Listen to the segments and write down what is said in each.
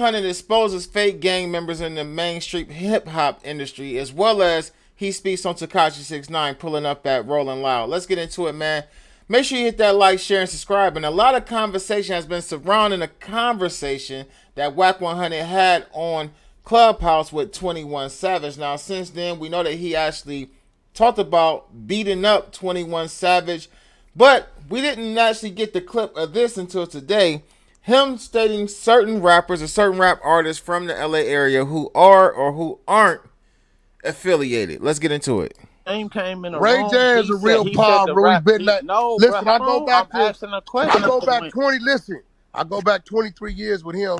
100 exposes fake gang members in the mainstream hip-hop industry, as well as he speaks on Tekashi 6ix9ine pulling up at Rollin Loud. Let's get into it, man. Make sure you hit that like, share, and subscribe. And a lot of conversation has been surrounding a conversation that Wack 100 had on Clubhouse with 21 Savage. Now, since then, we know that he actually talked about beating up 21 Savage, but we didn't actually get the clip of this until today. Him stating certain rappers or certain rap artists from the LA area who are or who aren't affiliated. Let's get into it. Name came in the Ray room. J is a real power, bro. He been that. No, bro. Listen, I go back I'm asking a question. I go back 23 years with him,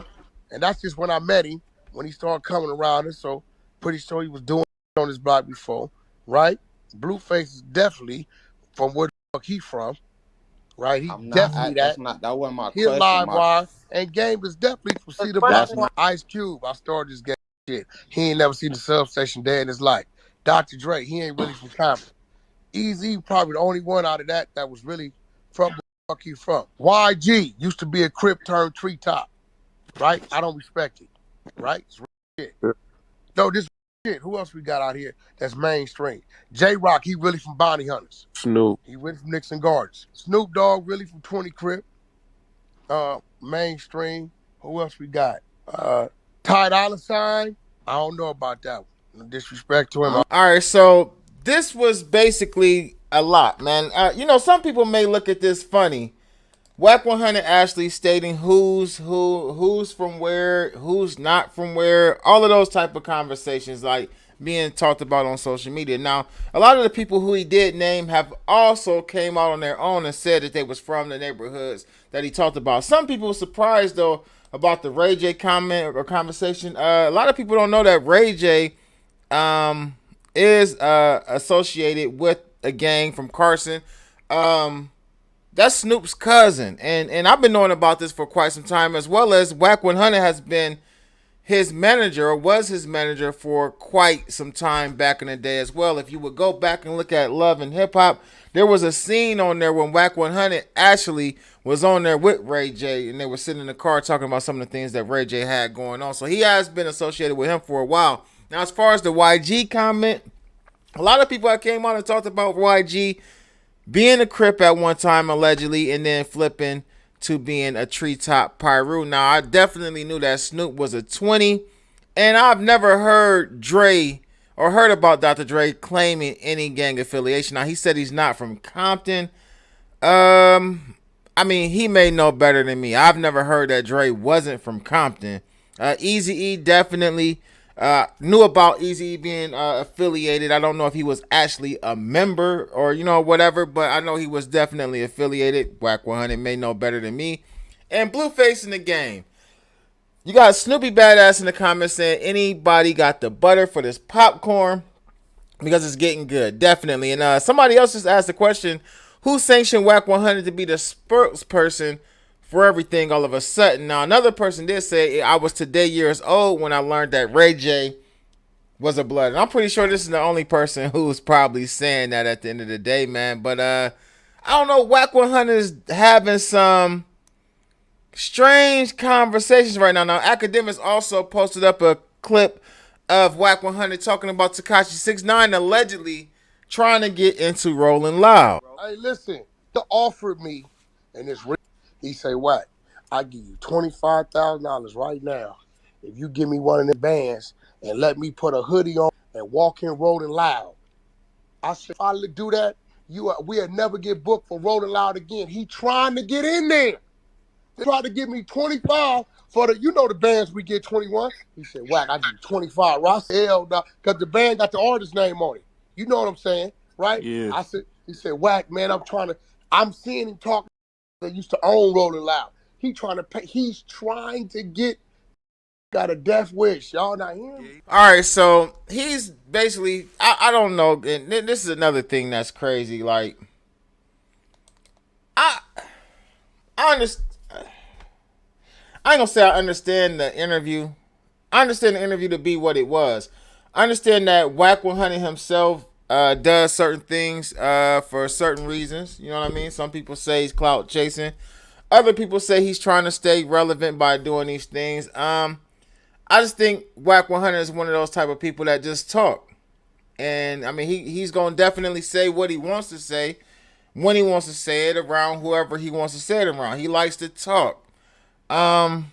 and that's just when I met him, when he started coming around us. So pretty sure he was doing on his block before, right? Blueface is definitely from where the fuck he from, right? He definitely that wasn't my His question. live wire and Game is definitely from Cedar Block. Ice Cube, I started this game shit. He ain't never seen the substation day in his life. Dr. Dre, he ain't really from Compton. Easy, probably the only one out of that was really from where the fuck he from. YG used to be a Crip turned treetop, right? I don't respect it, right? It's real shit. No, this shit. Who else we got out here that's mainstream? J-Rock, he really from Bounty Hunters. Snoop. He really from Nixon Gardens. Snoop Dogg, really from 20 Crip. Mainstream. Who else we got? Ty Dolla $ign. I don't know about that one. No disrespect to him. All right, so this was basically a lot, man. Some people may look at this funny. Wack 100 actually stating who's from where, who's not from where, all of those type of conversations like being talked about on social media. Now, a lot of the people who he did name have also came out on their own and said that they was from the neighborhoods that he talked about. Some people were surprised though about the Ray J comment or conversation. A lot of people don't know that Ray J is associated with a gang from Carson. That's Snoop's cousin, and I've been knowing about this for quite some time, as well as Wack 100 has been his manager, or was his manager for quite some time back in the day as well. If you would go back and look at Love and Hip Hop, there was a scene on there when Wack 100 actually was on there with Ray J, and they were sitting in the car talking about some of the things that Ray J had going on. So he has been associated with him for a while. Now, as far as the YG comment, a lot of people that came on and talked about YG being a Crip at one time, allegedly, and then flipping to being a treetop Pyru. Now, I definitely knew that Snoop was a 20, and I've never heard Dre or heard about Dr. Dre claiming any gang affiliation. Now, he said he's not from Compton. He may know better than me. I've never heard that Dre wasn't from Compton. Eazy-E definitely knew about Eazy being affiliated. I don't know if he was actually a member or whatever, but I know he was definitely affiliated. Wack 100 may know better than me. And Blueface in the game. You got Snoopy Badass in the comments saying anybody got the butter for this popcorn because it's getting good. Definitely. And somebody else just asked the question, who sanctioned Wack 100 to be the spokesperson for everything all of a sudden? Now, another person did say, I was today years old when I learned that Ray J was a blood. And I'm pretty sure this is the only person who's probably saying that at the end of the day, man. But I don't know, Wack 100 is having some strange conversations right now. Now, Academics also posted up a clip of Wack 100 talking about Tekashi 6ix9ine allegedly trying to get into Rollin Loud. Hey, listen, he offered me, and it's real. He say, Wack, I give you $25,000 right now if you give me one of the bands and let me put a hoodie on and walk in Rollin Loud. I said, if I do that, we'll never get booked for Rollin Loud again. He trying to get in there. They tried to give me 25 for the bands we get 21. He said, Wack, I give you 25. Right? I said, hell no, because the band got the artist name on it. You know what I'm saying, right? Yeah. He said, Wack, man, I'm seeing him talk that used to own Rollin Loud. He's trying to get, got a death wish. Y'all not hearing? All right, so he's basically, I don't know, and this is another thing that's crazy. Like, I understand. I ain't gonna say I understand the interview. I understand the interview to be what it was. I understand that Wack 100 himself does certain things for certain reasons. You know what I mean? Some people say he's clout chasing. Other people say he's trying to stay relevant by doing these things. I just think Wack 100 is one of those type of people that just talk. And I mean, he's gonna definitely say what he wants to say when he wants to say it around whoever he wants to say it around. He likes to talk. I'm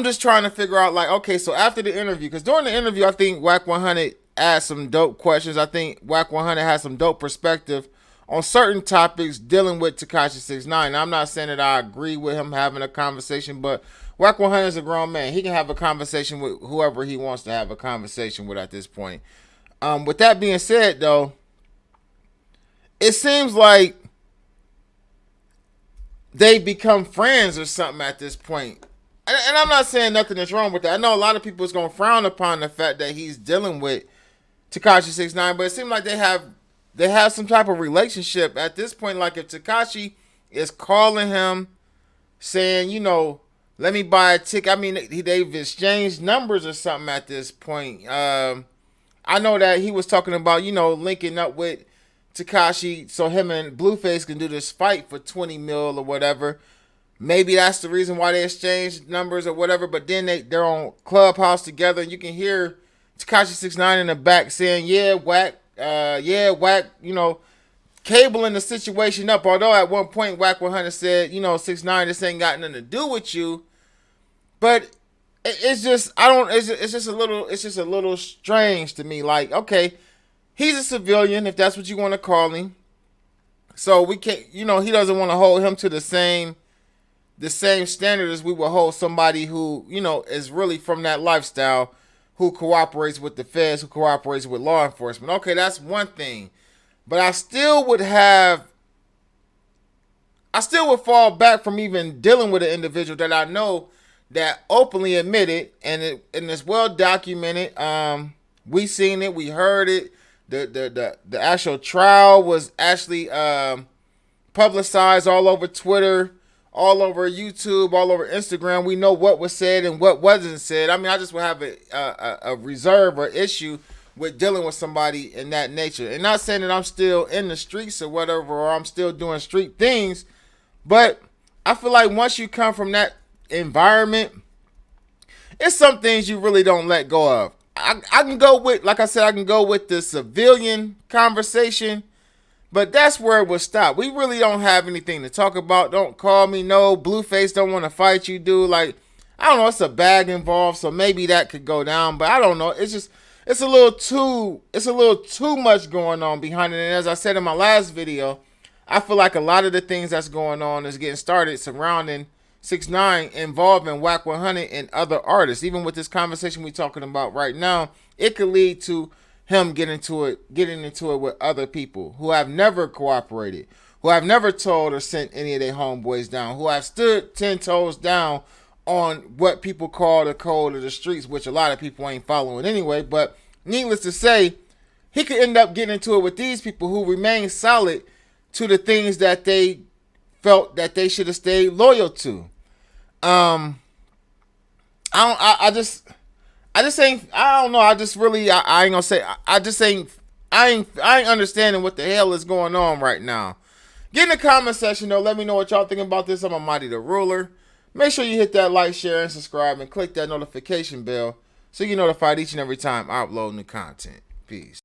just trying to figure out, like, okay, so after the interview, because during the interview, I think Wack 100 asked some dope questions. I think Wack 100 has some dope perspective on certain topics dealing with Tekashi 6ix9ine. Now, I'm not saying that I agree with him having a conversation, but Wack 100 is a grown man. He can have a conversation with whoever he wants to have a conversation with at this point. With that being said, though, it seems like they become friends or something at this point. And I'm not saying nothing is wrong with that. I know a lot of people is going to frown upon the fact that he's dealing with Tekashi 6ix9ine, but it seems like they have some type of relationship at this point. Like if Tekashi is calling him saying, you know, let me buy a ticket. I mean, they've exchanged numbers or something at this point. I know that he was talking about, you know, linking up with Tekashi so him and Blueface can do this fight for 20 mil or whatever. Maybe that's the reason why they exchanged numbers or whatever. But then they're on Clubhouse together, and you can hear Tekashi 6ix9ine in the back saying, "Yeah, Wack, you know, cabling the situation up." Although at one point Wack 100 said, you know, 6ix9ine, this ain't got nothing to do with you. But it's just it's just a little strange to me. Like, okay, he's a civilian, if that's what you want to call him. So we can't, you know, he doesn't want to hold him to the same standard as we would hold somebody who, you know, is really from that lifestyle, who cooperates with the feds, who cooperates with law enforcement. Okay, that's one thing. But I still would fall back from even dealing with an individual that I know that openly admitted, and it's well documented. We seen it, we heard it. The actual trial was actually publicized all over Twitter, all over YouTube, all over Instagram. We know what was said and what wasn't said. I mean, I just would have a reserve or issue with dealing with somebody in that nature. And not saying that I'm still in the streets or whatever, or I'm still doing street things, but I feel like once you come from that environment, it's some things you really don't let go of. I can go with, like I said, I can go with the civilian conversation, but that's where it would stop. We really don't have anything to talk about. Don't call me. No, Blueface don't want to fight you, dude. Like, I don't know. It's a bag involved, so maybe that could go down. But I don't know. It's a little too much going on behind it. And as I said in my last video, I feel like a lot of the things that's going on is getting started surrounding 6ix9ine, involving Wack 100 and other artists. Even with this conversation we're talking about right now, it could lead to him getting into it with other people who have never cooperated, who have never told or sent any of their homeboys down, who have stood 10 toes down on what people call the code of the streets, which a lot of people ain't following anyway. But needless to say, he could end up getting into it with these people who remain solid to the things that they felt that they should have stayed loyal to. I don't know. I ain't gonna say, I ain't understanding what the hell is going on right now. Get in the comment section though. Let me know what y'all think about this. I'm Mighty the Ruler. Make sure you hit that like, share, and subscribe, and click that notification bell so you get notified each and every time I upload new content. Peace.